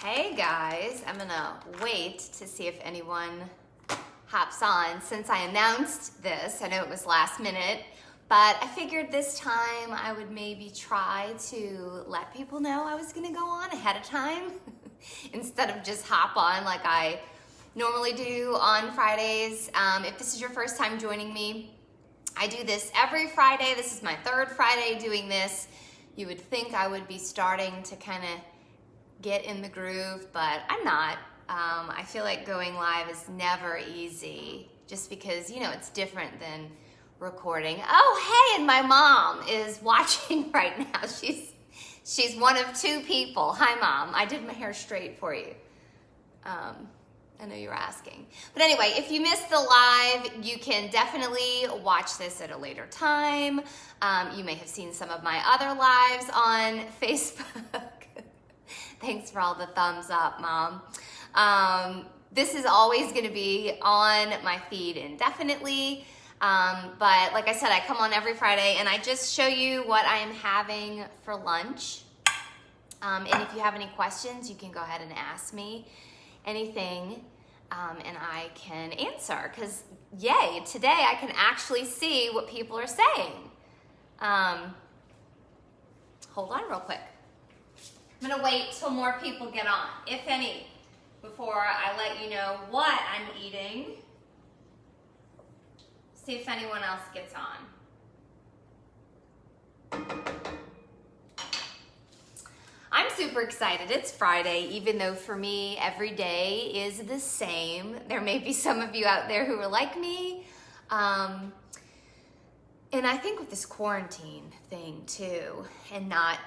Hey guys, I'm gonna wait to see if anyone hops on since I announced this. I know it was last minute, but I figured this time I would maybe try to let people know I was gonna go on ahead of time instead of just hop on like I normally do on Fridays. If this is your first time joining me, I do this every Friday. This is my third Friday doing this. You would think I would be starting to kind of get in the groove, but I'm not. I feel like going live is never easy just because, it's different than recording. Oh, hey, and my mom is watching right now. She's one of two people. Hi, Mom. I did my hair straight for you. I know you were asking. But anyway, if you missed the live, you can definitely watch this at a later time. You may have seen some of my other lives on Facebook. Thanks for all the thumbs up, Mom. This is always going to be on my feed indefinitely. But like I said, I come on every Friday and I just show you what I am having for lunch. And if you have any questions, you can go ahead and ask me anything and I can answer. Because yay, today I can actually see what people are saying. Hold on real quick. I'm gonna wait till more people get on, if any, before I let you know what I'm eating. See if anyone else gets on. I'm super excited. It's Friday, even though for me, every day is the same. There may be some of you out there who are like me. And I think with this quarantine thing too, and not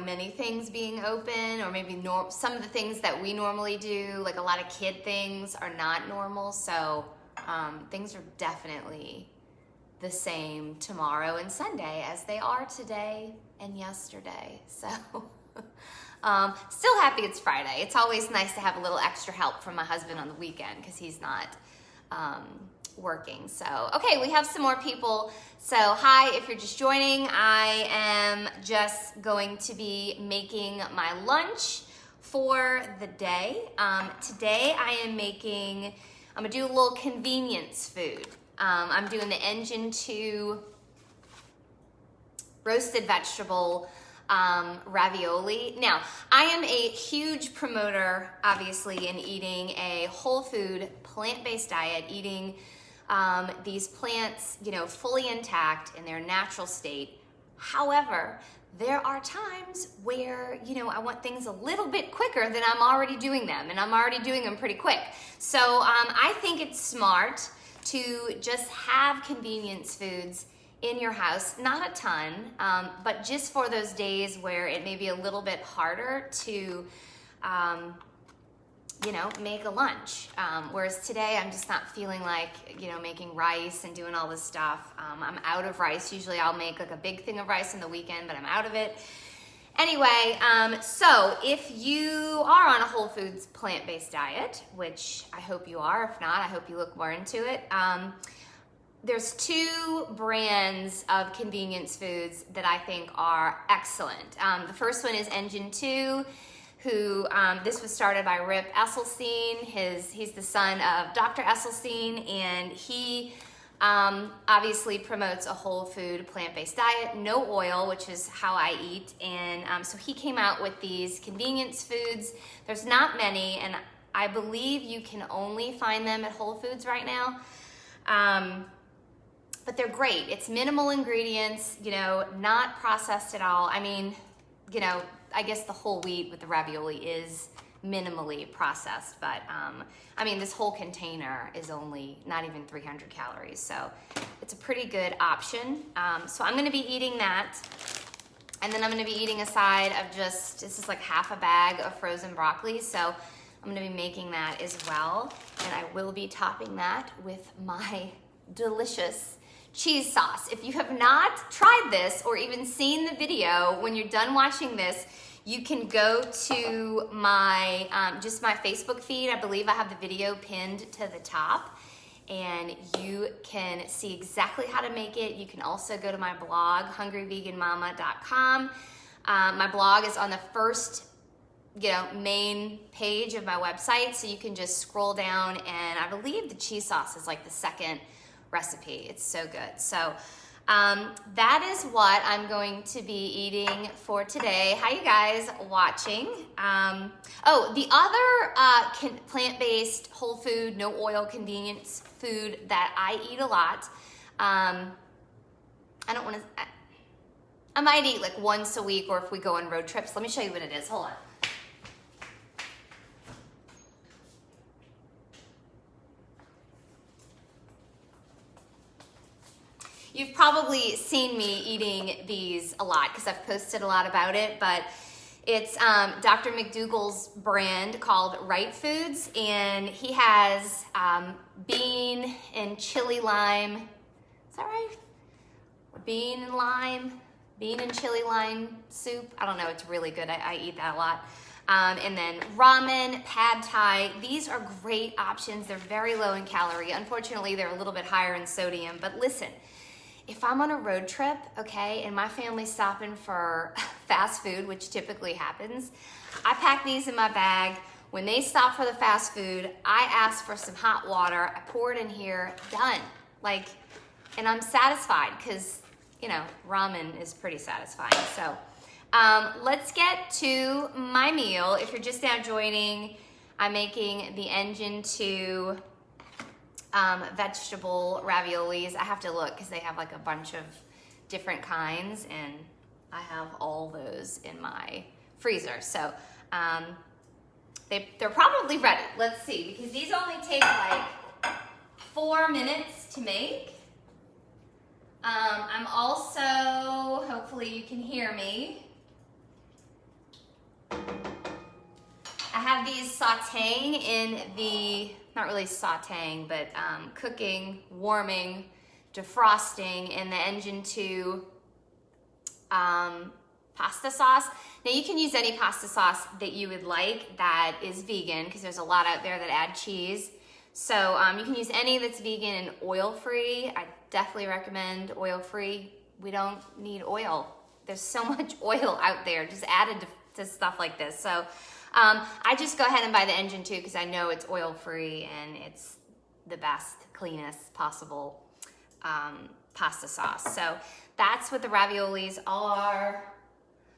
many things being open, or maybe some of the things that we normally do, like a lot of kid things, are not normal. So things are definitely the same tomorrow and Sunday as they are today and yesterday. So still happy it's Friday. It's always nice to have a little extra help from my husband on the weekend because he's not working. So, okay, we have some more people. So, hi, if you're just joining, I am just going to be making my lunch for the day. Today I am I'm gonna do a little convenience food. I'm doing the Engine 2 roasted vegetable ravioli. Now, I am a huge promoter, obviously, in eating a whole food, plant-based diet, eating these plants, fully intact in their natural state. However, there are times where, I want things a little bit quicker than I'm already doing them, and I'm already doing them pretty quick. So I think it's smart to just have convenience foods in your house, not a ton, but just for those days where it may be a little bit harder to, make a lunch. Whereas today I'm just not feeling like, making rice and doing all this stuff. I'm out of rice. Usually I'll make like a big thing of rice in the weekend, but I'm out of it. Anyway, so if you are on a whole foods plant-based diet, which I hope you are, if not, I hope you look more into it. There's two brands of convenience foods that I think are excellent. The first one is Engine 2, who this was started by Rip Esselstyn. He's the son of Dr. Esselstyn, and he obviously promotes a whole food plant-based diet, no oil, which is how I eat. And so he came out with these convenience foods. There's not many, and I believe you can only find them at Whole Foods right now. But they're great. It's minimal ingredients, not processed at all. I mean, I guess the whole wheat with the ravioli is minimally processed, but this whole container is only not even 300 calories. So it's a pretty good option. So I'm gonna be eating that. And then I'm gonna be eating a side of this is like half a bag of frozen broccoli. So I'm gonna be making that as well. And I will be topping that with my delicious cheese sauce. If you have not tried this or even seen the video, when you're done watching this, you can go to my just my Facebook feed. I believe I have the video pinned to the top, and you can see exactly how to make it. You can also go to my blog, hungryveganmama.com. My blog is on the first main page of my website, so you can just scroll down, and I believe the cheese sauce is like the second recipe. It's so good. So that is what I'm going to be eating for today. Hi, you guys watching. Oh, the other plant-based, whole food, no oil, convenience food that I eat a lot. I might eat like once a week, or if we go on road trips. Let me show you what it is. Hold on. You've probably seen me eating these a lot because I've posted a lot about it, but it's Dr. McDougall's brand called Right Foods, and he has bean and chili lime. Is that right? Bean and chili lime soup. I don't know, it's really good. I eat that a lot. And then ramen, pad thai. These are great options. They're very low in calorie. Unfortunately, they're a little bit higher in sodium, but listen, if I'm on a road trip, okay, and my family's stopping for fast food, which typically happens, I pack these in my bag. When they stop for the fast food, I ask for some hot water. I pour it in here, done. And I'm satisfied because, ramen is pretty satisfying. So let's get to my meal. If you're just now joining, I'm making the Engine 2 vegetable raviolis. I have to look because they have like a bunch of different kinds, and I have all those in my freezer. So they're probably ready. Let's see, because these only take like 4 minutes to make. I'm also, hopefully you can hear me, I have these sauteing in the, not really sauteing, but cooking, warming, defrosting in the Engine 2 pasta sauce. Now you can use any pasta sauce that you would like that is vegan, because there's a lot out there that add cheese. So you can use any that's vegan and oil-free. I definitely recommend oil-free. We don't need oil. There's so much oil out there just added to stuff like this. So I just go ahead and buy the Engine 2 because I know it's oil-free and it's the best, cleanest possible pasta sauce. So that's what the raviolis are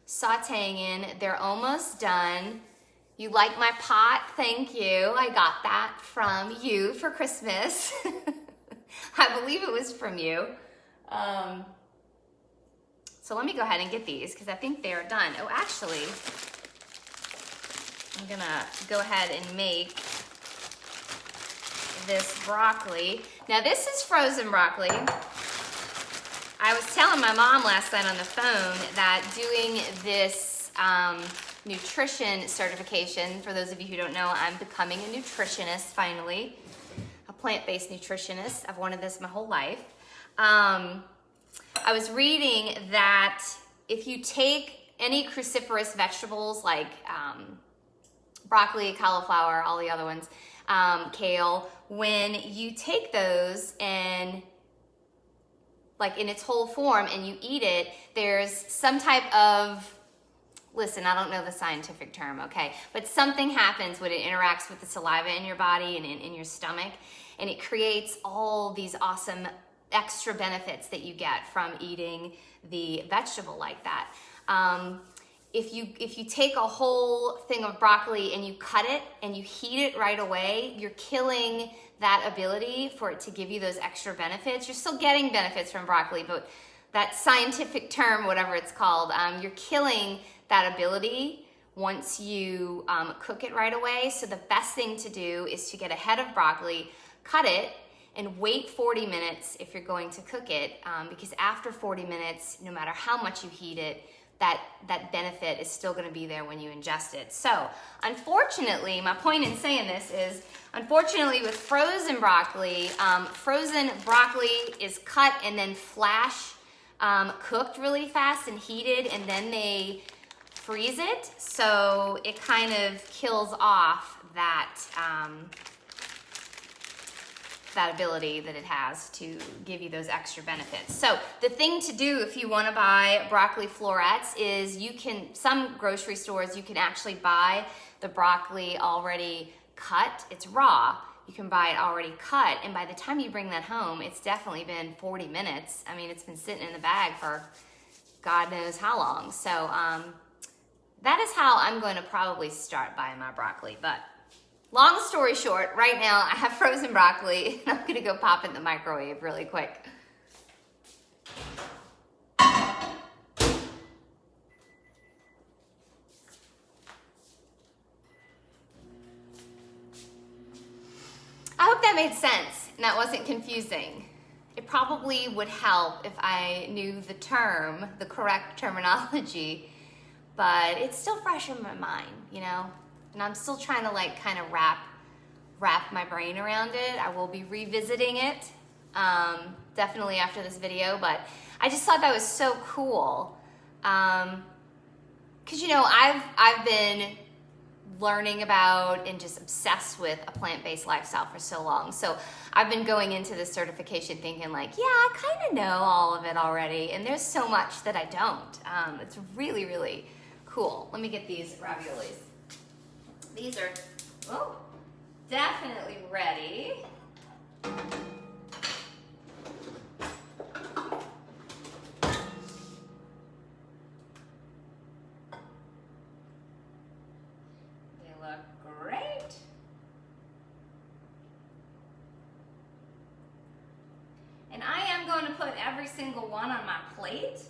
sauteing in. They're almost done. You like my pot? Thank you. I got that from you for Christmas. I believe it was from you. So let me go ahead and get these because I think they are done. Oh, actually, I'm gonna go ahead and make this broccoli. Now this is frozen broccoli. I was telling my mom last night on the phone that doing this nutrition certification, for those of you who don't know, I'm becoming a nutritionist finally, a plant-based nutritionist. I've wanted this my whole life. I was reading that if you take any cruciferous vegetables like broccoli, cauliflower, all the other ones, kale, when you take those and like in its whole form and you eat it, there's some type of, listen, I don't know the scientific term, okay, but something happens when it interacts with the saliva in your body and in your stomach, and it creates all these awesome extra benefits that you get from eating the vegetable like that. If you take a whole thing of broccoli and you cut it and you heat it right away, you're killing that ability for it to give you those extra benefits. You're still getting benefits from broccoli, but that scientific term, whatever it's called, you're killing that ability once you cook it right away. So the best thing to do is to get a head of broccoli, cut it, and wait 40 minutes if you're going to cook it, because after 40 minutes, no matter how much you heat it, that benefit is still gonna be there when you ingest it. So unfortunately, my point in saying this is, unfortunately with frozen broccoli is cut and then flash cooked really fast and heated, and then they freeze it. So it kind of kills off that that ability that it has to give you those extra benefits. So the thing to do if you want to buy broccoli florets is some grocery stores, you can actually buy the broccoli already cut. It's raw. You can buy it already cut, and by the time you bring that home, it's definitely been 40 minutes. I mean, it's been sitting in the bag for God knows how long. So that is how I'm going to probably start buying my broccoli. But long story short, right now I have frozen broccoli, and I'm going to go pop it in the microwave really quick. I hope that made sense and that wasn't confusing. It probably would help if I knew the correct terminology, but it's still fresh in my mind, you know? And I'm still trying to like kind of wrap my brain around it. I will be revisiting it, definitely after this video, but I just thought that was so cool. 'Cause you know, I've been learning about and just obsessed with a plant-based lifestyle for so long. So I've been going into this certification thinking like, yeah, I kind of know all of it already, and there's so much that I don't. It's really, really cool. Let me get these raviolis. These are, definitely ready. Great. And I am going to put every single one on my plate.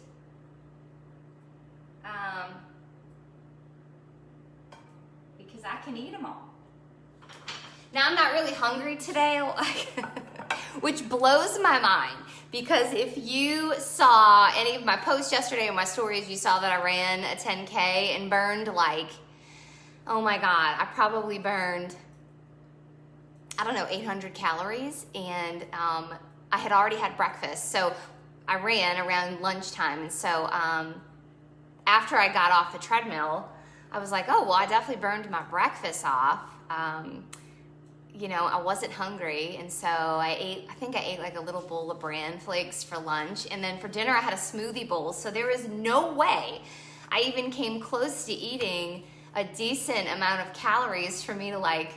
Because I can eat them all. Now I'm not really hungry today, which blows my mind. Because if you saw any of my posts yesterday or my stories, you saw that I ran a 10K and burned like, oh my God, I probably burned, I don't know, 800 calories, and I had already had breakfast. So I ran around lunchtime, and so after I got off the treadmill, I was like, oh, well, I definitely burned my breakfast off. You know, I wasn't hungry, and so I think I ate like a little bowl of bran flakes for lunch, and then for dinner I had a smoothie bowl, so there was no way I even came close to eating a decent amount of calories for me to like,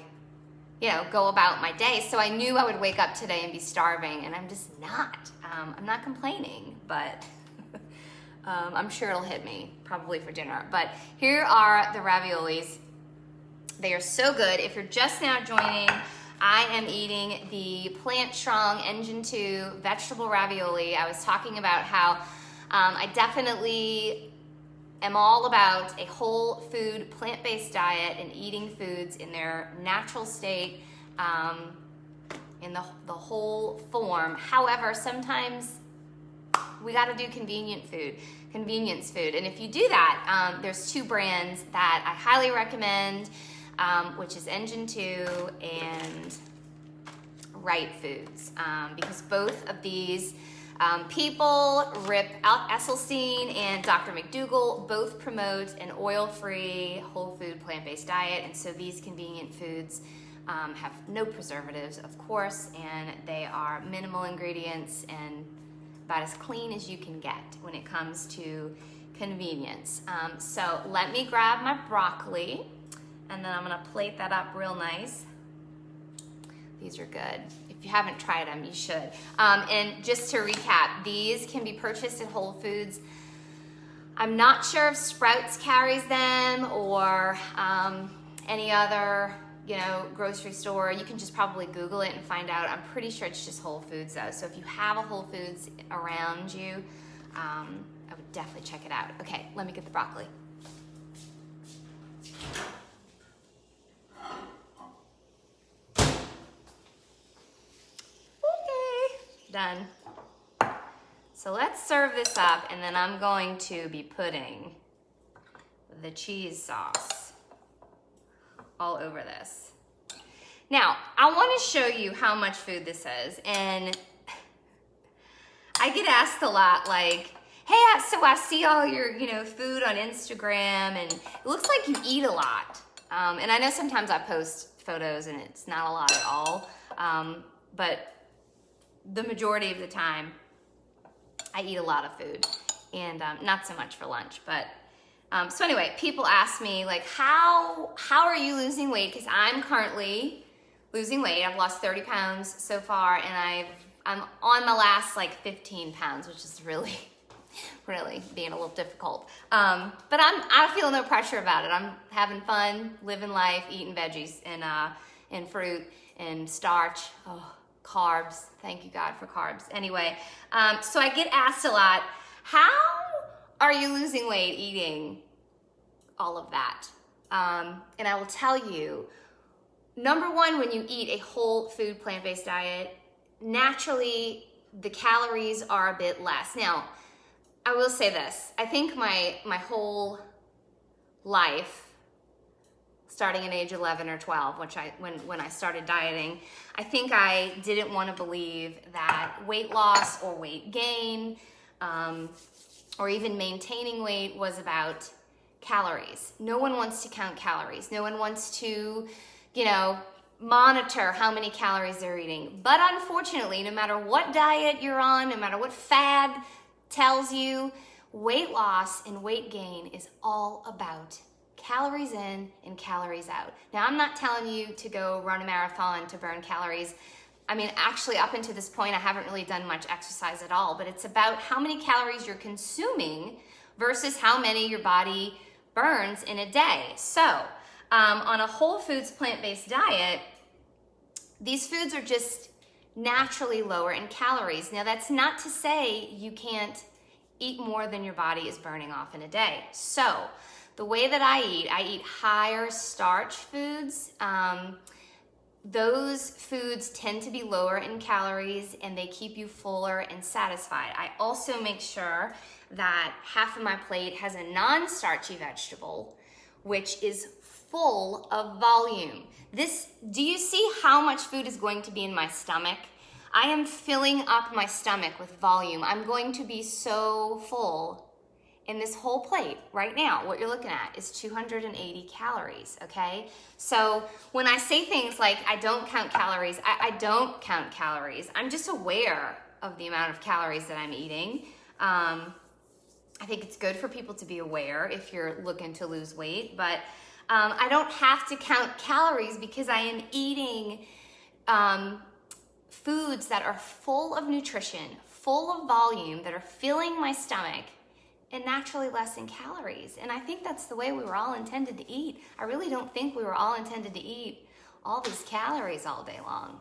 you know, go about my day. So I knew I would wake up today and be starving, and I'm just not. I'm not complaining, but I'm sure it'll hit me probably for dinner. But here are the raviolis. They are so good. If you're just now joining, I am eating the Plant Strong Engine 2 vegetable ravioli. I was talking about how I definitely am all about a whole food, plant-based diet and eating foods in their natural state, in the whole form. However, sometimes we got to do convenience food. And if you do that, there's two brands that I highly recommend, which is Engine 2 and Right Foods, because both of these people, Rip Esselstyn and Dr. McDougall, both promote an oil-free, whole food, plant-based diet, and so these convenient foods have no preservatives, of course, and they are minimal ingredients and about as clean as you can get when it comes to convenience. So let me grab my broccoli, and then I'm gonna plate that up real nice. These are good. If you haven't tried them, you should. And just to recap, these can be purchased at Whole Foods. I'm not sure if Sprouts carries them or any other, you know, grocery store. You can just probably Google it and find out. I'm pretty sure it's just Whole Foods though. So if you have a Whole Foods around you, I would definitely check it out. Okay, let me get the broccoli. Done. So let's serve this up, and then I'm going to be putting the cheese sauce all over this. Now, I want to show you how much food this is, and I get asked a lot like, hey, so I see all your, you know, food on Instagram, and it looks like you eat a lot. And I know sometimes I post photos and it's not a lot at all, but the majority of the time, I eat a lot of food, and not so much for lunch, but so anyway, people ask me like, how are you losing weight? Because I'm currently losing weight. I've lost 30 pounds so far, and I'm on my last like 15 pounds, which is really being a little difficult. But I feel no pressure about it. I'm having fun, living life, eating veggies and fruit and starch. Oh, carbs. Thank you, God, for carbs. Anyway, so I get asked a lot, how are you losing weight eating all of that? And I will tell you, number one, when you eat a whole food plant-based diet, naturally the calories are a bit less. Now, I will say this. I think my whole life, starting at age 11 or 12, when I started dieting, I think I didn't want to believe that weight loss or weight gain, or even maintaining weight was about calories. No one wants to count calories. No one wants to, monitor how many calories they're eating. But unfortunately, no matter what diet you're on, no matter what fad tells you, weight loss and weight gain is all about calories in and calories out. Now, I'm not telling you to go run a marathon to burn calories. I mean, actually, up until this point, I haven't really done much exercise at all, but it's about how many calories you're consuming versus how many your body burns in a day. So, on a whole foods plant-based diet, these foods are just naturally lower in calories. Now, that's not to say you can't eat more than your body is burning off in a day. So, the way that I eat higher starch foods. Those foods tend to be lower in calories and they keep you fuller and satisfied. I also make sure that half of my plate has a non-starchy vegetable, which is full of volume. Do you see how much food is going to be in my stomach? I am filling up my stomach with volume. I'm going to be so full. In this whole plate right now, what you're looking at is 280 calories, okay? So when I say things like, I don't count calories, I don't count calories. I'm just aware of the amount of calories that I'm eating. I think it's good for people to be aware if you're looking to lose weight, but I don't have to count calories because I am eating foods that are full of nutrition, full of volume, that are filling my stomach, and naturally less in calories. And I think that's the way we were all intended to eat. I really don't think we were all intended to eat all these calories all day long.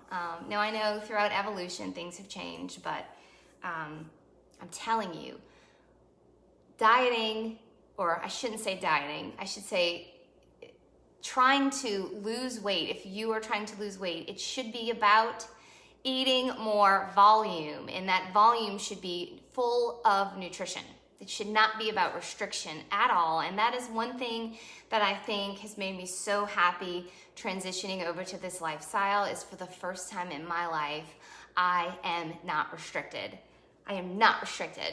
Now, I know throughout evolution things have changed, but I'm telling you, dieting, or I shouldn't say dieting, I should say trying to lose weight. If you are trying to lose weight, it should be about eating more volume, and that volume should be full of nutrition. It should not be about restriction at all. And that is one thing that I think has made me so happy transitioning over to this lifestyle, is for the first time in my life, I am not restricted. I am not restricted.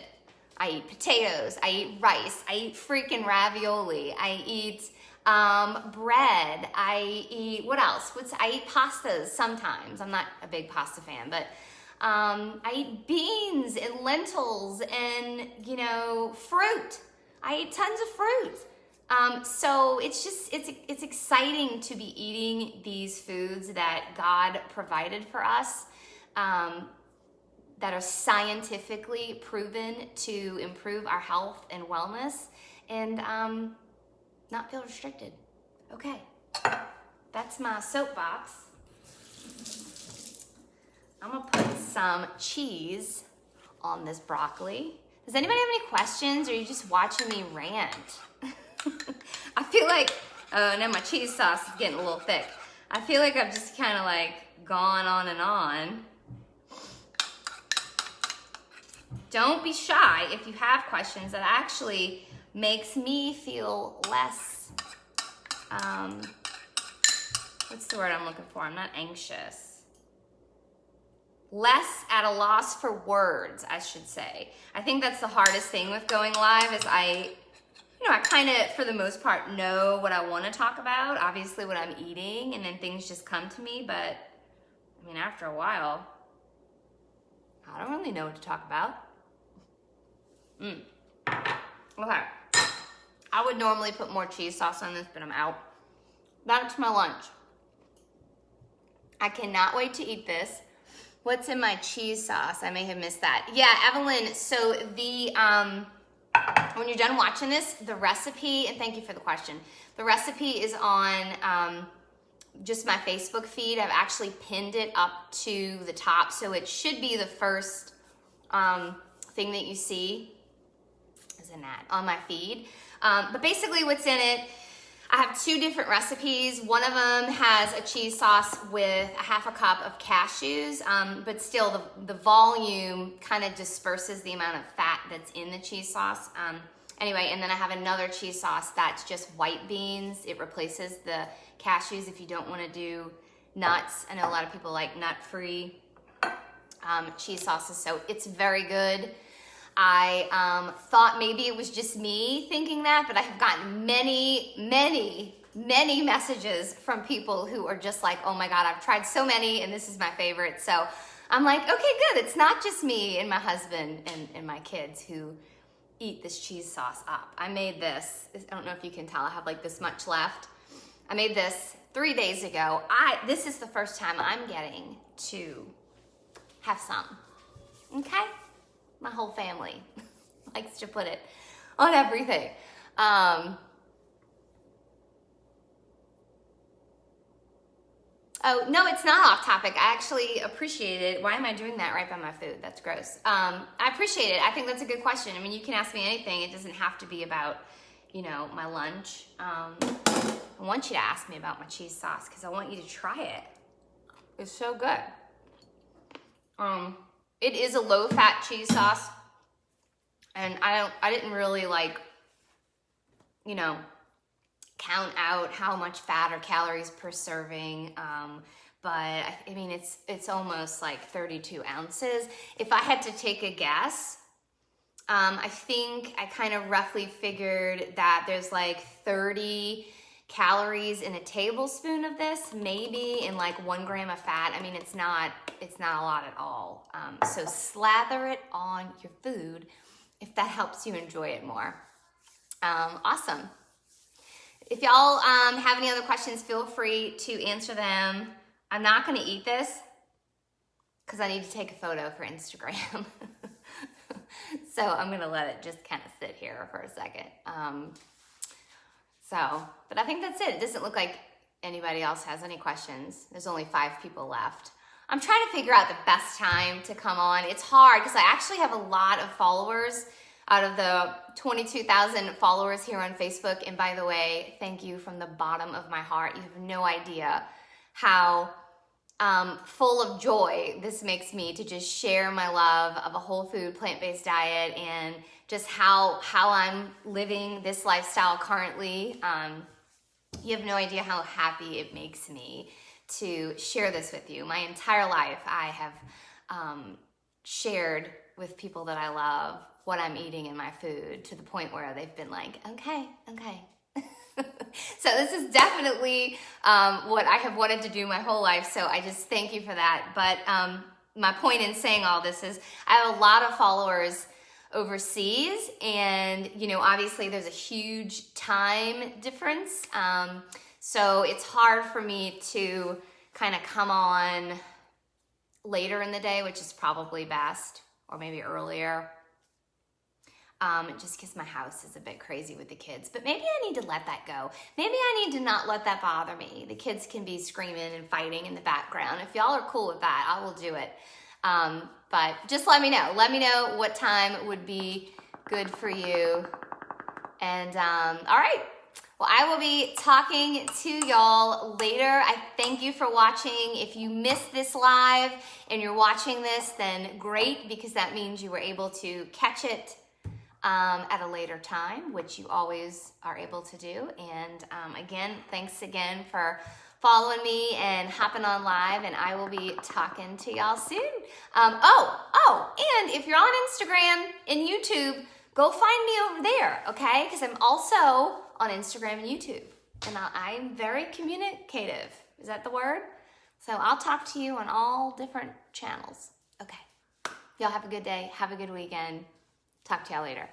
I eat potatoes, I eat rice, I eat freaking ravioli, I eat bread, I eat, what else? I eat pastas sometimes. I'm not a big pasta fan, but I eat beans and lentils and, fruit. I eat tons of fruit. So it's exciting to be eating these foods that God provided for us, that are scientifically proven to improve our health and wellness, and not feel restricted. Okay, that's my soapbox. I'm gonna put some cheese on this broccoli. Does anybody have any questions, or are you just watching me rant? I feel like, oh, now my cheese sauce is getting a little thick. I feel like I've just kind of like gone on and on. Don't be shy if you have questions. That actually makes me feel less, what's the word I'm looking for? I'm not anxious. Less at a loss for words, I should say. I think that's the hardest thing with going live, is I kind of, for the most part, know what I want to talk about, obviously what I'm eating, and then things just come to me, but I mean, after a while, I don't really know what to talk about. Okay. I would normally put more cheese sauce on this, but I'm out. That's my lunch. I cannot wait to eat this. What's in my cheese sauce? I may have missed that. Yeah, Evelyn, so the, when you're done watching this, the recipe, and thank you for the question, the recipe is on just my Facebook feed. I've actually pinned it up to the top, so it should be the first thing that you see is in that on my feed. But basically what's in it, I have two different recipes. One of them has a cheese sauce with a half a cup of cashews, but still the volume kind of disperses the amount of fat that's in the cheese sauce. Anyway, and then I have another cheese sauce that's just white beans. It replaces the cashews if you don't want to do nuts. I know a lot of people like nut-free cheese sauces, so it's very good. I thought maybe it was just me thinking that, but I have gotten many messages from people who are just like, oh my God, I've tried so many and this is my favorite. So I'm like, okay, good. It's not just me and my husband and my kids who eat this cheese sauce up. I made this, I don't know if you can tell, I have like this much left. I made this 3 days ago. This is the first time I'm getting to have some, okay? My whole family likes to put it on everything. Oh, no, it's not off topic. I actually appreciate it. Why am I doing that right by my food? That's gross. I appreciate it. I think that's a good question. I mean, you can ask me anything. It doesn't have to be about, you know, my lunch. I want you to ask me about my cheese sauce because I want you to try it. It's so good. It is a low-fat cheese sauce, and I didn't really like, you know, count out how much fat or calories per serving, but I mean, it's almost like 32 ounces. If I had to take a guess, I think I kind of roughly figured that there's like 30 calories in a tablespoon of this, maybe in like 1 gram of fat. I mean, it's not a lot at all. So slather it on your food if that helps you enjoy it more. Awesome. If y'all have any other questions, feel free to answer them. I'm not gonna eat this because I need to take a photo for Instagram. So I'm gonna let it just kind of sit here for a second. But I think that's it. It doesn't look like anybody else has any questions. There's only 5 people left. I'm trying to figure out the best time to come on. It's hard because I actually have a lot of followers out of the 22,000 followers here on Facebook. And by the way, thank you from the bottom of my heart. You have no idea how full of joy this makes me to just share my love of a whole food, plant-based diet and just how I'm living this lifestyle currently. You have no idea how happy it makes me to share this with you. My entire life, I have shared with people that I love what I'm eating in my food to the point where they've been like, okay. So this is definitely what I have wanted to do my whole life. So I just thank you for that. But my point in saying all this is I have a lot of followers overseas, and you know, obviously there's a huge time difference. So it's hard for me to kind of come on later in the day, which is probably best, or maybe earlier. Just because my house is a bit crazy with the kids. But maybe I need to let that go. Maybe I need to not let that bother me. The kids can be screaming and fighting in the background. If y'all are cool with that, I will do it. But just let me know. Let me know what time would be good for you. And all right. Well, I will be talking to y'all later. I thank you for watching. If you missed this live and you're watching this, then great, because that means you were able to catch it at a later time, which you always are able to do. And again, thanks again for following me and hopping on live, and I will be talking to y'all soon. And if you're on Instagram and YouTube, go find me over there, okay? Because I'm also on Instagram and YouTube, and I'm very communicative. Is that the word? So I'll talk to you on all different channels. Okay. Y'all have a good day. Have a good weekend. Talk to y'all later.